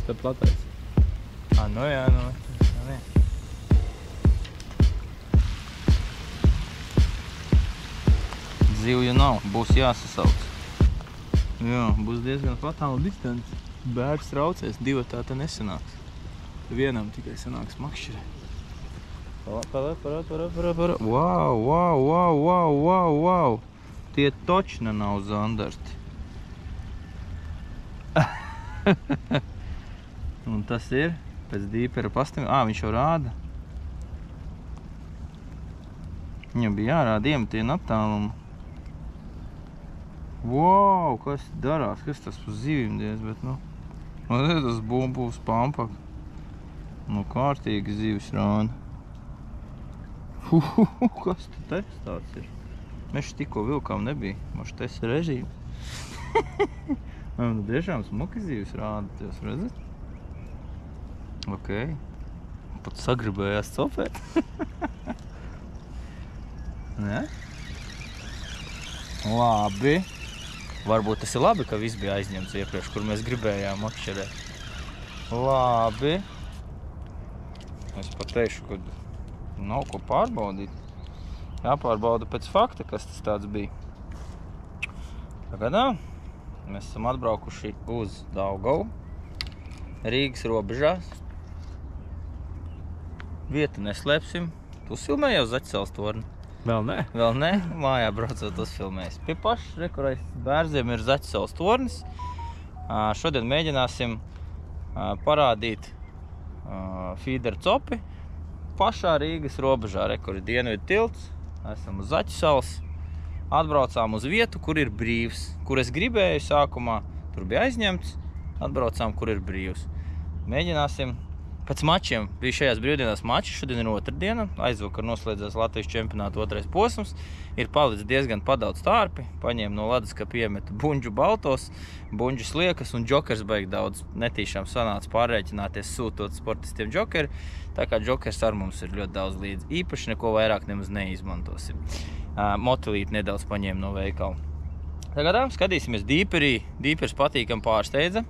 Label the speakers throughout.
Speaker 1: te platais.
Speaker 2: Nu jā, nu. Zivju nav, būs jāsasauc. Jā, būs diezgan fatāla distance. Bērns traucēs, divatā te nesanāks. Vienam tikai sanāks makšķirē. Parā. Wow. Tie točna nav zandarti. Un tas ir pēc dīpera pastim. Viņš jau rāda. Viņam bija jārāda iemetienu attālumu. Wow, kas darās? Kas tas uz zivim diez, bet nu. Tas bumbūs pampak. Nu, kārtīgi zivis rāda. Kas te tāds ir? Mēs tikko vilkām nebija. Maš tas režīms. Nu, tiešām smuki zivis rāda, jūs redzat? Ok. Pat sagribējās copēt. Ne? Labi. Varbūt tas ir labi, ka viss bija aizņemts iepriekš, kur mēs gribējām makšķerēt. Labi. Es pat teikšu, ka nav ko pārbaudīt. Jāpārbauda pēc fakta, kas tas tāds bija. Tagad mēs esam atbraukuši uz Daugavu, Rīgas robežās. Vietu neslēpsim. Tu filmēji jau Zaķisels torni?
Speaker 1: Vēl ne?
Speaker 2: Vēl ne? Mājā braucot uzfilmējis. Pie pašas rekurais bērziem ir Zaķisels tornis. Šodien mēģināsim parādīt feeder copi pašā Rīgas robežā. Rekur ir dienvidu tilts. Esam uz Zaķisels. Atbraucām uz vietu, kur ir brīvs. Kur es gribēju sākumā. Tur bija aizņemts. Atbraucām, kur ir brīvs. Mēģināsim. Pēc mačiem bija šajās brīvdienās mači, šodien ir otrdiena, aizvakar noslēdzās Latvijas čempionāta otrais posms, ir palicis diezgan padaudz tārpi, paņēma no leduskapa iemetu buņģu baltos, buņģu sliekas un džokers baigi daudz netīšām sanāca pārrēķināties sūtot sportistiem džokeri, tā kā džokers ar mums ir ļoti daudz līdz, īpaši neko vairāk nemaz neizmantosim. Motilīti nedaudz paņēma no veikala. Tagad skatīsimies dīperī, dīpers patīkam pārsteidza.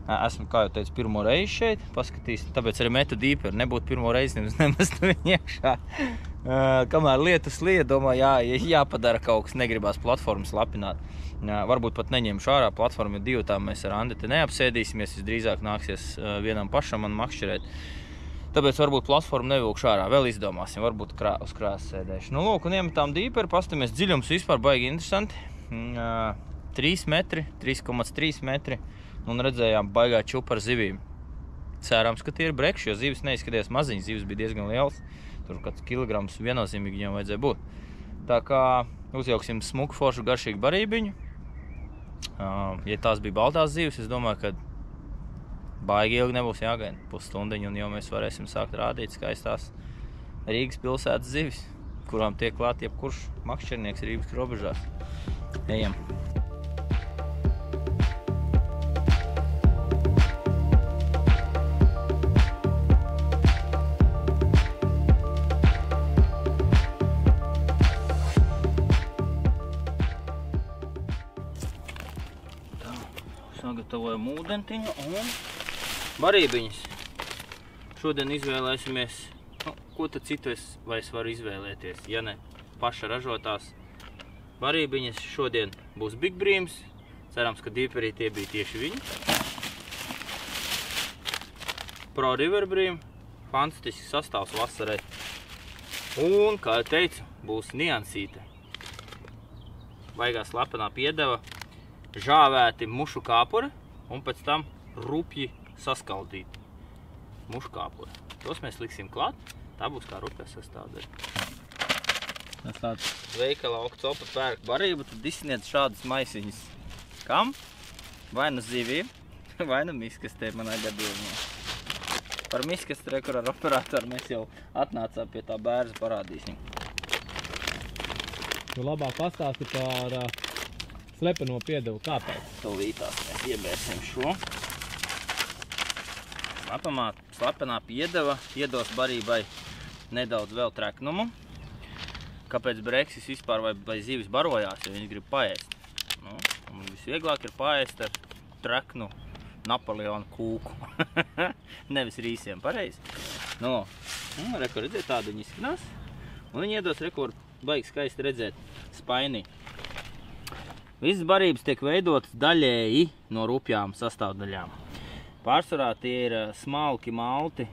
Speaker 2: Esmu, kā jau teicu, pirmo reizi šeit, paskatīsim, tāpēc arī metu dīperu, nebūtu pirmo reizi nemaz viņu iekšā. Kamēr lietus lija, domāju, jāpadara kaut kas, negribās platformas lapināt. Varbūt pat neņemšu ārā, platforma ir divu, tā mēs ar Andi te neapsēdīsimies, visdrīzāk nāksies vienam pašam man makšķerēt. Tāpēc varbūt platformu nevilkšu ārā, vēl izdomāsim, varbūt uz krāsas sēdēšu. Nu, lūk, un iemetām dīperu, pastamies dziļums vispār baigi interesanti. 3 metri, 3,3 metri. Un redzējām baigā čupu ar zivīm. Cerams, ka tie ir brekši, jo zivis neizskatījās maziņas, zivis bija diezgan liels. Tur kāds kilograms viennozīmīgi viņam vajadzēja būt. Tā kā uzjauksim smuku foršu garšīgu barībiņu. Ja tās bija baltās zivis, es domāju, ka baigi ilgi nebūs jāgaida pusstundiņu, un jau mēs varēsim sākt rādīt skaistās Rīgas pilsētas zivis, kurām tiek klāt jebkurš makšķernieks Rīgas robežās. Ejam! Sagatavojam ūdentiņu un barībiņas. Šodien izvēlēsimies, ko tad citu es varu izvēlēties, ja ne paša ražotās barībiņas. Šodien būs Big Breams, cerams, ka dīperī tie bija tieši viņi. Pro River Bream, fantastisks sastāvs vasarai. Un, kā jau teicu, būs niansīte. Baigā slapenā piedeva, žāvēti mušu kāpuri un pēc tam rupji saskaldīti mušu kāpuri. Tos mēs liksim klāt, tā būs kā rupja sastāvdaļa. Tas tāds veikala augsts opa pērk barību, tad izsniedz šādas maisiņas. Kam? Vai nu zivīm, vai nu miskastē manā gadījumā. Par miskastu rekur ar operatoru mēs jau atnācām pie tā bērza parādīsim.
Speaker 1: Tu labāk pastāsti par slepeno piedevu, kāpēc?
Speaker 2: Tūlītās mēs iebērsim šo. Slepenā piedeva iedos barībai nedaudz vēl treknumu. Kāpēc breksis vispār vai zivis barojās, ja viņi grib paēst? Nu, visvieglāk ir paēst ar treknu Napoleona kūku. Nevis rīsiem, pareizi. Nu, reku redzēt, tādu viņi izskanās. Un viņi iedos reku, baigi skaisti redzēt spainī. Visas barības tiek veidotas daļēji no rupjām sastāvdaļām. Pārsvarā tie ir smalki malti,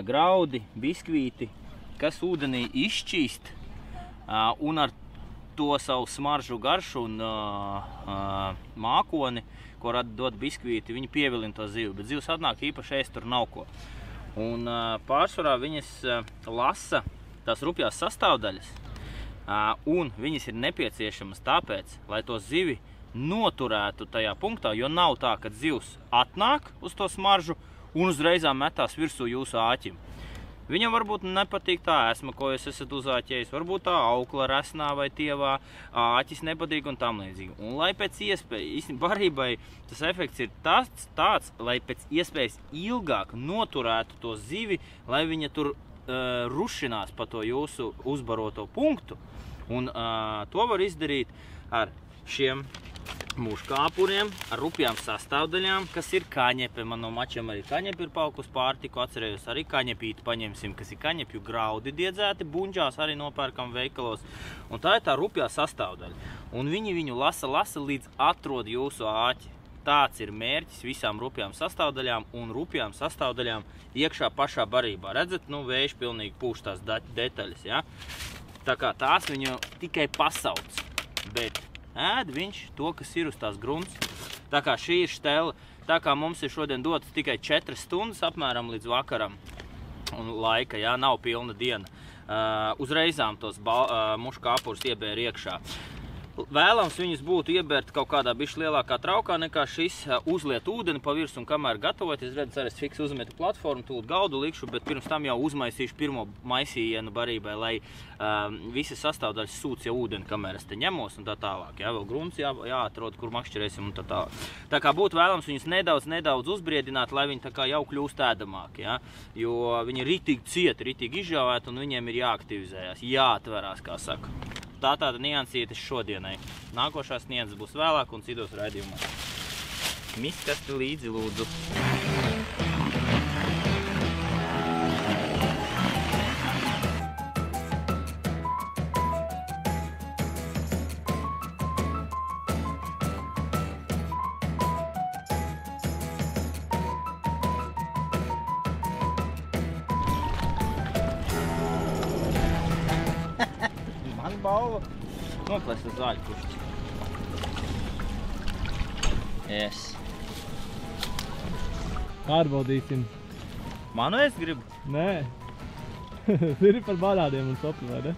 Speaker 2: graudi, biskvīti, kas ūdenī izšķīst un ar to savu smaržu garšu un mākoni, ko dod biskvīti, viņi pievilina to zivu, bet zivs atnāk īpaši ēst tur nav ko. Un pārsvarā viņas lasa tās rupjās sastāvdaļas, un viņas ir nepieciešamas tāpēc, lai to zivi noturētu tajā punktā, jo nav tā, ka zivs atnāk uz to smaržu un uzreizām metās virsū jūsu āķim. Viņam varbūt nepatīk tā esma, ko jūs esat uzāķējis, varbūt tā aukla resnā vai tievā, āķis nepatīk un tam līdzīgi. Un lai pēc iespējas, barībai tas efekts ir tāds, lai pēc iespējas ilgāk noturētu to zivi, lai viņa tur rušinās pa to jūsu uzbaroto punktu. Un to var izdarīt ar šiem muškāpuriem, ar rupjām sastāvdaļām, kas ir kaņepe. Man no mačiem arī kaņepi ir palkus pārtiku, atcerējos arī kaņepīti paņemsim, kas ir kaņepju graudi diedzēti, bunģās arī nopērkam veikalos. Un tā ir tā rupjā sastāvdaļa. Un viņi viņu lasa līdz atrod jūsu āķi. Tāds ir mērķis visām rupjām sastāvdaļām un rupjām sastāvdaļām iekšā pašā barībā. Redzat, nu vējš pilnīgi pūš tās detaļas, ja? Tā kā tās viņu tikai pasauc, bet ēd viņš to, kas ir uz tās grunts. Tā kā šī ir štela, tā kā mums ir šodien dotas tikai 4 stundas apmēram līdz vakaram un laika, jā, nav pilna diena. Uzreizām tos muškāpurus iebēr iekšā. Vēlams viņus būtu iebērt kaut kādā bišķi lielākā traukā nekā šis, uzliet ūdeni pa virs un kamēr gatavoties, redz, arī es fiks uzmetu platformu, tūlīt gaudu likšu, bet pirms tam jau uzmaisīšu pirmo maisījienu barībai, lai visas sastāvdaļas sūc jau ūdeni, kamēr es te ņemos un tā tālāk. Jā, vēl grunts jāatrod, kur makšķerēsim un tā tālāk. Tā kā būtu vēlams viņus nedaudz uzbriedināt, lai viņi tā kā jau kļūst ēdamāki, ja? Jo viņi ritīgi cieti, ritīgi izžāvēt un viņiem ir jāaktivizējās, jāatverās, kā saka. Tā tāda niansītes šodienai. Nākošās nianses būs vēlāk un citos raidījumos. Miskasti līdzi, lūdzu. Balva noplēst uz zāļu pušķi. Yes.
Speaker 1: Pārbaudīsim.
Speaker 2: Manu es gribu?
Speaker 1: Nē. Ir par banādiem un sopli, vai ne?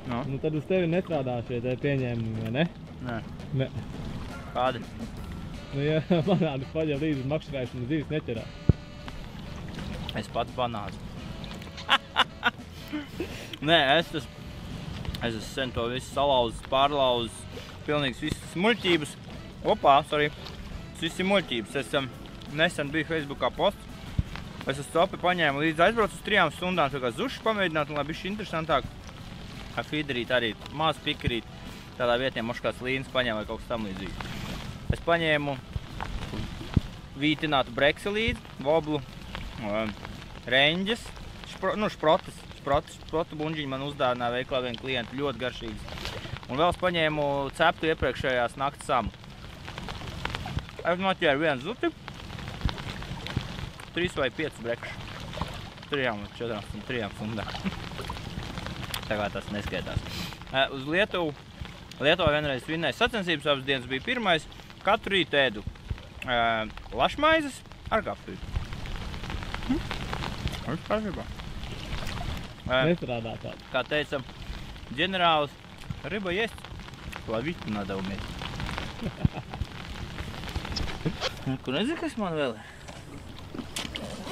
Speaker 2: No.
Speaker 1: Nu tad uz tevi nestrādā šie te pieņēmumi, vai ne?
Speaker 2: Nē.
Speaker 1: Nē.
Speaker 2: Kādi?
Speaker 1: Nu ja banādi paļauj līdz uz makšķerēšanu zivis neķerās.
Speaker 2: Es pats banādu. Nē, es esmu sen to visu salauzis, pārlauzis, pilnīgs visas muļķības. Opā, sorry. Tas viss ir muļķības. Es nesen biju Facebookā posts. Es uz sopi paņēmu līdzi aizbraucu uz 3 stundām, tā kā zuši pamēģināt, un lai bišķi interesantāk. Ar fīderīt arī maz pikarīt. Tādā vietiem moš kāds līnas paņēmu vai kaut kas tam līdzīgi. Es paņēmu vītinātu breksi līdzi, voblu, reņģes, šprotu bunģiņu man uzdāvināja veiklā viena klienta, ļoti garšīgas. Un vēl es paņēmu ceptu iepriekšējās naktas samu. Es noķēru vienu zuti, 3 vai 5 brekšu. 3 stundām. Tā kā tas neskaitās. Uz Lietuvā vienreiz vinnēja sacensības, abas dienas bija pirmais. Katru rītu ēdu lašmaizes ar kafiju. Viņš pašībā.
Speaker 1: Nestrādā tādu.
Speaker 2: Kā teica ģenerālis, riba jest, lai visu надо umiet. Kur nezinu, kas man vēl ir?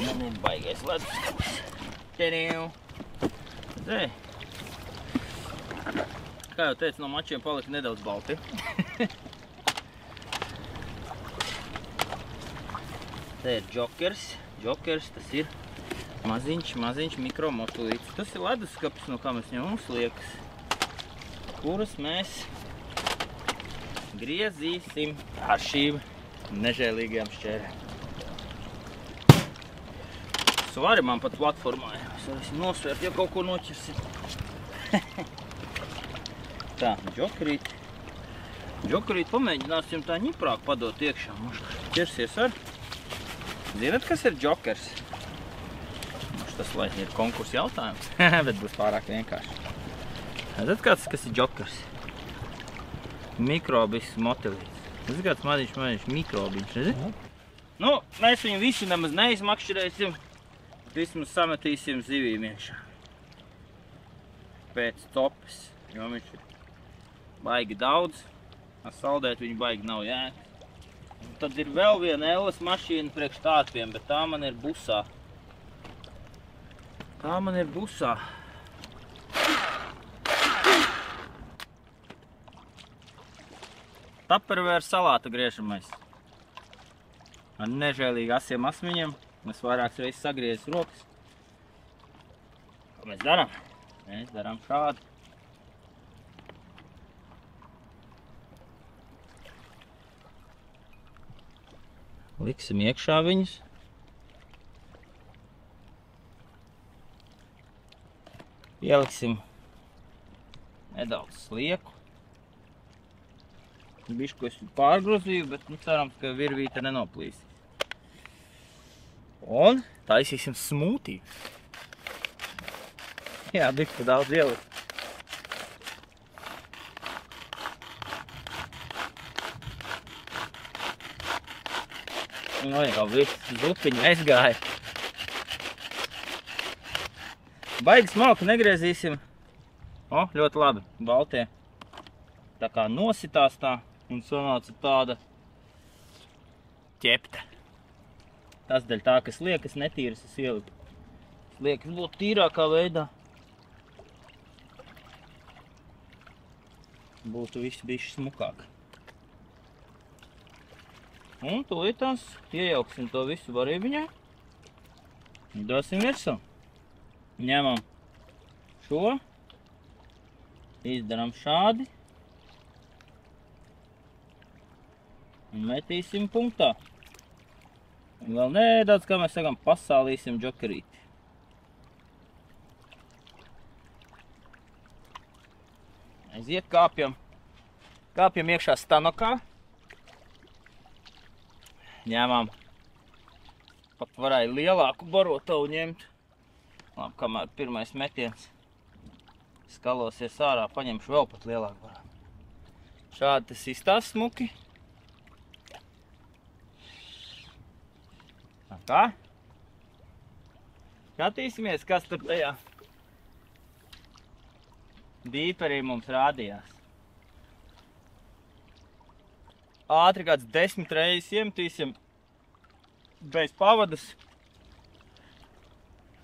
Speaker 2: Man ir baigais ledus. Ķerīju. Zē. Kā jau teicu, no mačiem palika nedaudz balti. Te ir džokers. Džokers, tas ir maziņš mikromotulīts. Tas ir leduskapis, no kā mēs viņam uzliekas, kuras mēs griezīsim ar šīm nežēlīgajām šķērēm. Svari man pat platformā, es varēsim nosvērt, ja kaut ko noķersim. Tā, džokerīti. Džokerīti pamēģināsim tā ņiprāk padot iekšā. Mums ķersies ar. Zinat, kas ir džokers? Mums tas, lai ir konkursa jautājums, bet būs pārāk vienkārši. Zat kāds, kas ir džokers? Mikrobis motilīts. Tas ir kāds maziņš mikrobiņš, nezinu? Nu, mēs viņu visi nemaz neizmakšķirēsim. Vismaz sametīsim zivīm iekšā. Pēc topes, jo viņš ir baigi daudz. Saldēt viņu baigi nav jēga. Un tad ir vēl viena Ellas mašīna priekš tārpiem, bet tā man ir busā. Tā man ir busā. Tupperware salāta griežamais. Ar nežēlīgi asiem asmiņiem. Mēs vairākas reizes sagriezis rokas. Ko mēs darām? Mēs darām šādi. Liksim iekšā viņus. Ieliksim nedaudz slieku. Bišķi, ko es pārgrozīju, bet cerams, ka virvīte nenoplīsīs. Un taisīsim smūtī. Jā, bišķi daudz ielikt. Nu, jau viss zupiņu aizgāja. Baigi smalki negriezīsim. O, ļoti labi, baltie. Tā kā nositās tā un sanāca tāda ķepta. Tas dēļ tā, ka sliekas netīras es ieliku. Sliekas būtu tīrākā veidā. Būtu viss bišķi smukāk. Un tūlītās iejauksim to visu varībiņā. Dosim virsū. Ņemam šo. Izdaram šādi. Un metīsim punktā. Un vēl nedaudz, kā mēs sakām, pasālīsim džokerīti. Aiziet, kāpjam. Kāpjam iekšā stanokā. Ņemam. Pat varēja lielāku barotavu ņemt. Labi, kamēr pirmais metiens skalosies ārā, paņemšu vēl pat lielāku barotavu. Šādi tas izstās smuki. Tā. Skatīsimies, kas tur tajā dīperī mums rādījās. Ātri kāds 10 reizes iemetīsim bez pavadas.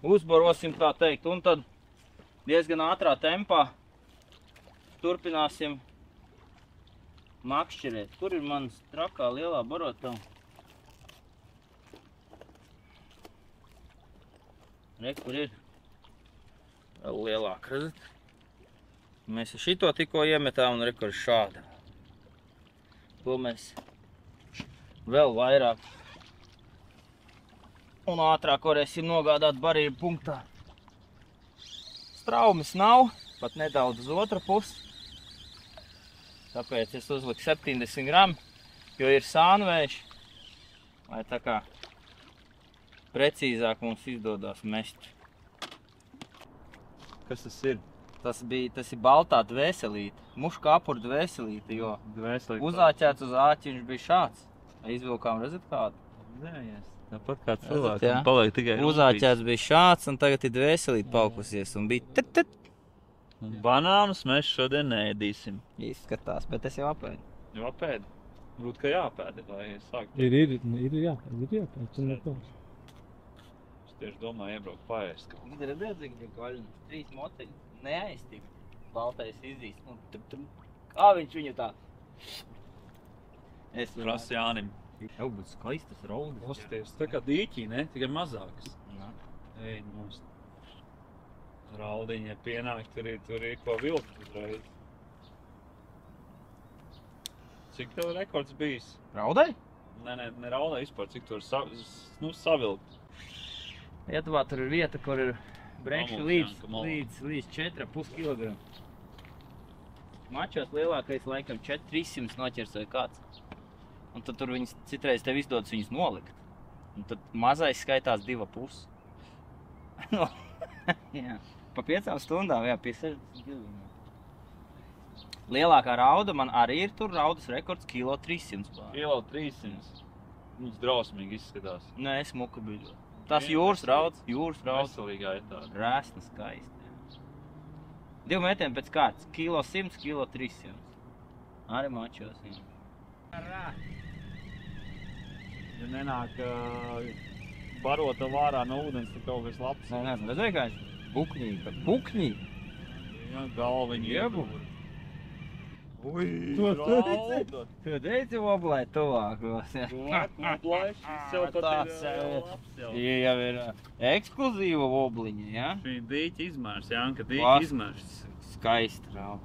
Speaker 2: Uzbarosim, tā teikt, un tad diezgan ātrā tempā turpināsim makšķerēt. Kur ir manas trakā lielā barotava? Re, kur ir? Vēl lielāk, redzat? Mēs šito tikko iemetām un re, kur ir šāda. To mēs vēl vairāk un ātrāk varēsim nogādāt barību punktā. Straumes nav, pat nedaudz uz otru pusi. Tāpēc es uzliku 70 gramu, jo ir sānvējš, lai tā kā precīzāk mums izdodās mest.
Speaker 3: Kas tas ir?
Speaker 2: Tas ir baltā dvēselīte, muška apura dvēselīte, jo uzāķēts uz āķi viņš bija šāds. Izvilkām, redzat kādu?
Speaker 3: Nē, tāpat kā cilvēks, un paliek tikai
Speaker 2: uzāķēts bija šāds, un tagad ir dvēselīte paukusies, un bija tit.
Speaker 3: Banānus mēs šodien neēdīsim.
Speaker 2: Izskatās, bet es jau apēdu.
Speaker 3: Jau apēdu? Būtu, ka jāpēda, lai sāktu.
Speaker 1: Ir jāpēd.
Speaker 3: Es tieši domāju iebraukt paēst.
Speaker 2: Ir redzīgi, ka vaļina 3 moteļi neaiztīk. Baltais izīst. Kā viņš viņu tā? Es
Speaker 3: Prasa Jānim.
Speaker 2: Jau būtu skaistas raudas.
Speaker 3: Osties, tā kā dīķī, ne? Tikai mazākas.
Speaker 2: Jā.
Speaker 3: Ej, mums raudiņi, ja pienāk, tur ir ko vilkt uzreiz. Cik tev rekords bijis?
Speaker 2: Raudai?
Speaker 3: Ne raulē vispār, cik tur savilkt.
Speaker 2: Lietuvā tur ir vieta, kur ir brekši līdz
Speaker 3: Mamuls,
Speaker 2: 4,5 kg. Mačos lielākais laikam 400 noķers vai kāds. Un tad tur viņas citreiz tev izdodas viņas nolikt. Un tad mazais skaitās 2,5. Jā. Pa 5 stundām, jā, pie 60 kg. Lielākā rauda man arī ir tur raudas rekords 1,300 kg.
Speaker 3: Kilo 300. Mums drausmīgi izskatās.
Speaker 2: Nē, smuka bija. Tas jūras rauds.
Speaker 3: Veselīgā ir tāda.
Speaker 2: Rēsna skaisti. 2 metieni pēc kārtas. 1,100 kg, 300. Arī mačos.
Speaker 3: Ja nenāk barota vārā no ūdens, tad kaut kas labs.
Speaker 2: Nē, redzēju, kā viņš bukņī.
Speaker 3: Jā, galviņi
Speaker 2: Iebu.
Speaker 3: Ui,
Speaker 2: To
Speaker 3: rauda.
Speaker 2: Tu teici oblēt tuvākos.
Speaker 3: Oblēši, sev pat
Speaker 2: Tāds
Speaker 3: ir
Speaker 2: jau ir.
Speaker 3: labs jau.
Speaker 2: Šī jau ir ekskluzīva obliņa, ja?
Speaker 3: Šī dīķa izmērs, Janka,
Speaker 2: Vās-
Speaker 3: dīķa izmērs.
Speaker 2: Skaista rauda.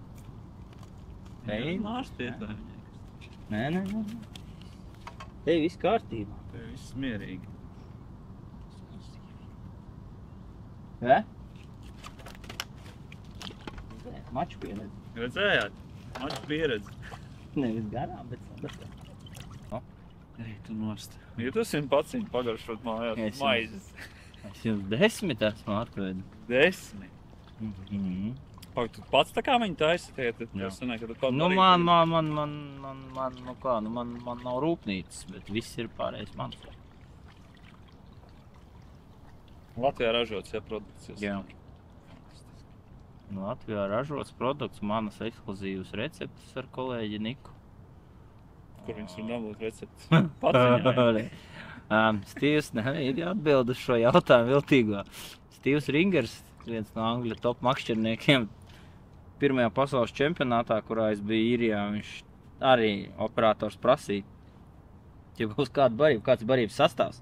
Speaker 2: Ej.
Speaker 3: Mārstiet tā.
Speaker 2: Nē. Te viss kārtībā.
Speaker 3: Tev viss mierīgi.
Speaker 2: Ne? Maču pieredzi.
Speaker 3: Redzējāt? Maču pieredzi.
Speaker 2: Nevis garām, bet sadatā.
Speaker 3: Ej, tu nost. Ja tu 100 pagaršot mājās,
Speaker 2: Es
Speaker 3: maizes.
Speaker 2: Es jums 10 esmu atvedu.
Speaker 3: 10. Pak, tu pats tā kā viņi taisa tie, tad
Speaker 2: Jā.
Speaker 3: tas sanāk, ka tu kaut
Speaker 2: Nu,
Speaker 3: darīji.
Speaker 2: man nav rūpnīcas, bet viss ir pārējais mans.
Speaker 3: Latvijā ražots, ja, produkts.
Speaker 2: Jā. Latvijā ražots produkts, manas ekskluzīvas receptes ar kolēģi Niku.
Speaker 3: Kur viņas var dabūt receptes? Pats viņai.
Speaker 2: Stīvs, ir jāatbild uz šo jautājumu viltīgo. Stīvs Ringers, viens no Angļu top makšķerniekiem, pirmajā pasaules čempionātā, kurā es biju Īrijā, viņš arī operators prasīja, ja būs kāda barība, kāds barības sastāvs.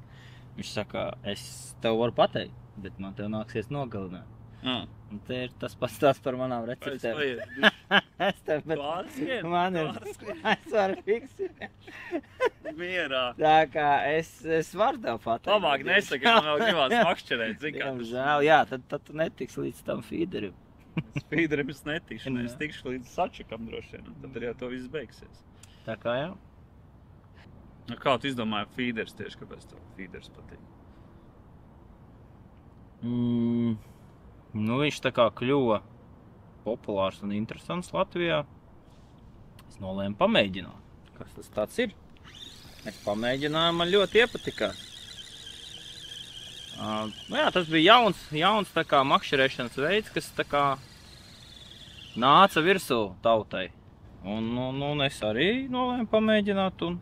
Speaker 2: Viņš saka, es tev varu pateikt, bet man tev nāksies nogalināt. Un te ir tas pats tās par manām receptēm. Es tev, bet
Speaker 3: Klārskrien?
Speaker 2: man ir, es varu fiksēt.
Speaker 3: Mierā.
Speaker 2: Tā kā es varu tev pateikt.
Speaker 3: Labāk nesaka, man vēl gribās makšķerēt, zin kā.
Speaker 2: Diemžēl, jā, tad tu netiks līdz tam feederim.
Speaker 3: Spīderim es netikšu,
Speaker 2: Jā.
Speaker 3: es tikšu līdz sačakam droši vien, un tad arī jau to viss beigsies.
Speaker 2: Tā kā jā.
Speaker 3: Nu, kā tu izdomāji feeders tieši, kāpēc tev feeders patīk?
Speaker 2: Nu, viņš tā kā kļuva populārs un interesants Latvijā. Es nolēmu pamēģināt, kas tas tāds ir. Es pamēģināju, man ļoti iepatikās. Nu jā, tas bija jauns tā kā makšķerēšanas veids, kas tā kā nāca virsū tautai. Un es arī nolēmu pamēģināt un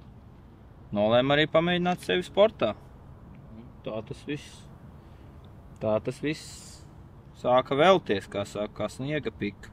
Speaker 2: nolēmu arī pamēģināt sevi sportā. Tā tas viss sāka vēlties, kā saka, sniega pika.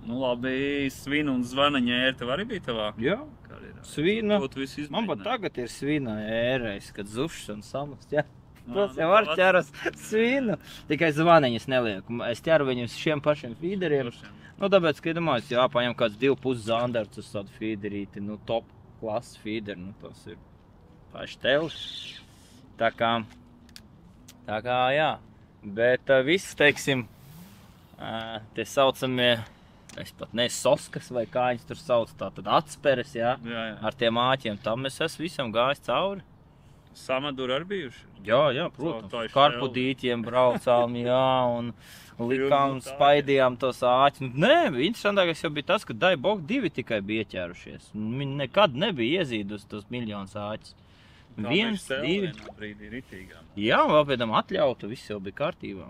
Speaker 3: Nu labi, svina un zvana ņēra tev arī bija tavā
Speaker 2: Jā,
Speaker 3: karjerā.
Speaker 2: svina.
Speaker 3: Ko tu visu
Speaker 2: Man pat
Speaker 3: izmēģināji?
Speaker 2: tagad ir svina ērais, kad zušs un samust, jā. Tas
Speaker 3: nu,
Speaker 2: jau var
Speaker 3: tas-
Speaker 2: ķeras svinu. Tikai zvaniņas nelieku. Es ķeru viņus šiem pašiem feederiem.
Speaker 3: Droši vien.
Speaker 2: Nu, tāpēc, ka domāju, jāpaņem kāds 2,5 zandarts uz tādu feederīti, nu, top klases feeder, nu, tas ir paši tevis. Tā kā, jā. Bet viss, teiksim, tie saucamie, es pat ne soskas vai kā viņas tur sauc, tātad atsperes, jā,
Speaker 3: Jā.
Speaker 2: ar tiem āķiem, tam es esmu visam gājis cauri.
Speaker 3: Samaduri arī bijuši?
Speaker 2: Jā, protams,
Speaker 3: Tā ir
Speaker 2: karpudītiem braucām, jā, un likām,
Speaker 3: Pilnu tā,
Speaker 2: spaidījām tos āķus. Nē, interesantākais jau bija tas, ka Daibok 2 tikai bija ieķērušies. Viņi nekad nebija iezīdusi tos miljonus āķus. 1, 2.
Speaker 3: Brīdī ritīgām.
Speaker 2: Jā, vēl pēc tam atļautu, viss jau bija kārtībā.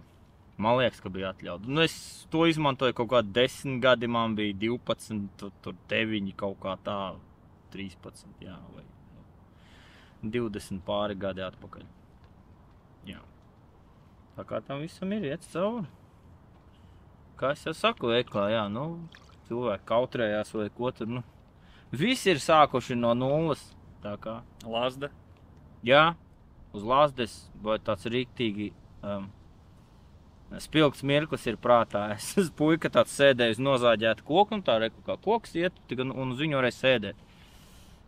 Speaker 2: Man liekas, ka bija atļauta. Nu, es to izmantoju kaut kā 10 gadi, man bija 12, tur 9 kaut kā tā, 13, jā, vai 20 pāri gadi atpakaļ. Jā. Tā kā tam visam ir iet cauri. Kā es jau saku veiklā, jā, nu, cilvēki kautrējās vai ko tur, nu. Visi ir sākuši no nulles, tā kā.
Speaker 3: Lazda?
Speaker 2: Jā, uz Lazdes vai tāds rīktīgi spilgts mirklis ir prātā. Es esmu puika tāds sēdēju uz nozāģētu koku un tā reku kā koks iet un uz viņu varēja sēdēt.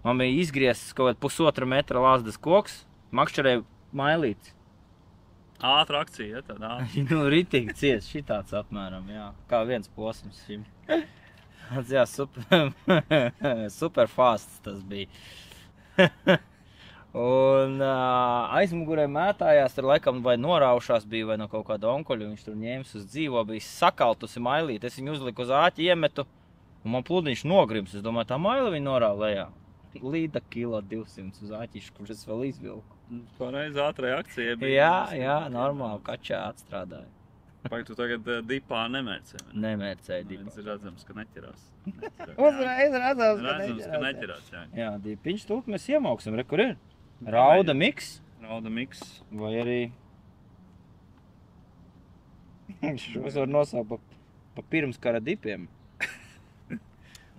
Speaker 2: Man bija izgriezts kaut kāds 1,5 metra lāzdas koks, makšķerēja mailīts.
Speaker 3: Ātra akcija, ja tāda ātra.
Speaker 2: Nu, ritīgi ciets, šitāds apmēram, jā. Kā viens posms šim. Jā, super fasts tas bija. Un aizmugurē mētājās, tur laikam vai noraušās bija, vai no kaut kāda onkoļa, viņš tur ņēmis uz dzīvo, bija sakaltusi mailīti. Es viņu uzliku uz āķi, iemetu, un man plūdiņš nogrims. Es domāju, tā maila viņa norāva lejā. Līda 200 kg uz āķišu, kurš es vēl izvilku.
Speaker 3: Pareiz ātrai akcija bija.
Speaker 2: Jā, normāli, kačā atstrādāja.
Speaker 3: Pagaid, tu tagad dipā nemērcē.
Speaker 2: Nemērcēja dipā.
Speaker 3: Ir redzams, ka neķerās.
Speaker 2: Uzreiz redzams,
Speaker 3: ka neķerās, jā.
Speaker 2: Jā, dipiņš tūk mēs iemauksim, re, kur ir? Rauda miks.
Speaker 3: Rauda miks.
Speaker 2: Vai arī... Šos var nosaukt pa pirmskara dipiem.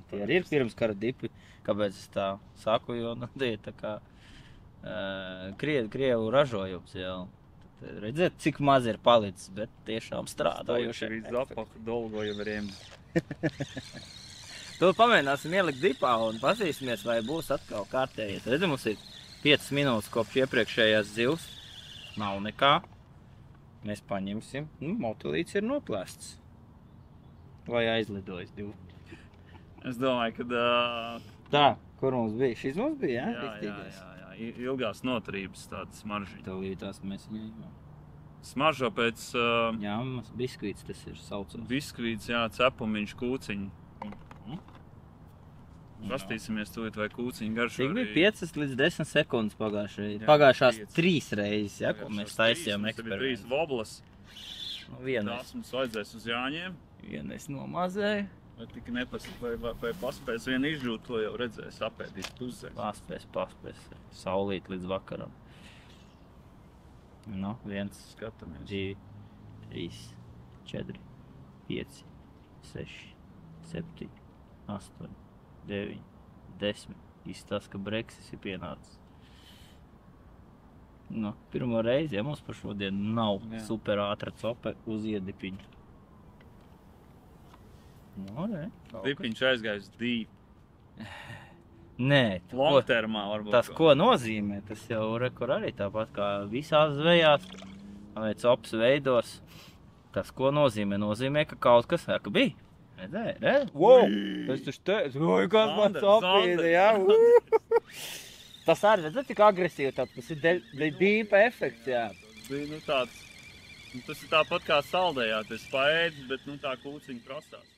Speaker 2: Tie arī ir pirmskara dipi. Kāpēc es tā saku, jo nu, tie tā kā Krievu ražojums, jā. Tad redzēt, cik maz ir palicis, bet tiešām strādājuši.
Speaker 3: Stojuši zapaku dolgoju variem.
Speaker 2: To pamēģināsim ielikt dipā un pasīsimies, vai būs atkal kārtējies. Redzi, mums ir 5 minūtes kopš iepriekšējās zivs. Nav nekā. Mēs paņemsim. Nu, motilīts ir noplēsts. Vai aizlidojis 2.
Speaker 3: Es domāju, ka...
Speaker 2: Tā, kur mums bija? Šis mums bija, jā?
Speaker 3: Jā. Ilgās noturības tādas smaržīņas.
Speaker 2: Tavītās mēs ņēmām.
Speaker 3: Smaržo pēc...
Speaker 2: Jā, mums biskvīts tas ir saucams.
Speaker 3: Biskvīts, jā, cepumiņš, kūciņi. Pastīsimies tūlīt, vai kūciņi garšo
Speaker 2: arī. Cik bija 5 līdz 10 sekundes pagājušās 3 reizes, ja, ko mēs taisījām eksperimentu.
Speaker 3: 3 voblas.
Speaker 2: Vienais.
Speaker 3: Tās mums vajadzēs uz Jāņiem.
Speaker 2: Vienais nomazēja.
Speaker 3: Vai tik vai paspēs vienu izžūt, to jau redzēs, apēdīs puszēs.
Speaker 2: Paspēs. Saulīt līdz vakaram. Nu, 1,
Speaker 3: Skatāmies.
Speaker 2: 2, 3, 4, 5, 6, 7, 8, 9, 10. Izstāsta, ka Breksis ir pienācis. Nu, pirmo reizi, ja mums par šodien nav super ātra cope uz iedipiņu. Nu, ne.
Speaker 3: Dipiņš aizgājis deep.
Speaker 2: Nē.
Speaker 3: Longtermā varbūt.
Speaker 2: Tas, ko nozīmē, tas jau rekur arī tāpat kā visās zvejās, vai cops veidos. Tas, ko nozīmē? Nozīmē, ka kaut kas vēl bija. Redzēji, redz? Wow! Es taču teicu, oi, kas man copīda, jā? Tas arī, redzēt, tik agresīvi, tas ir deep efekts, jā.
Speaker 3: Nu tāds, tas ir tāpat kā saldējāt, es paēdis, bet nu tā kūciņa prasās.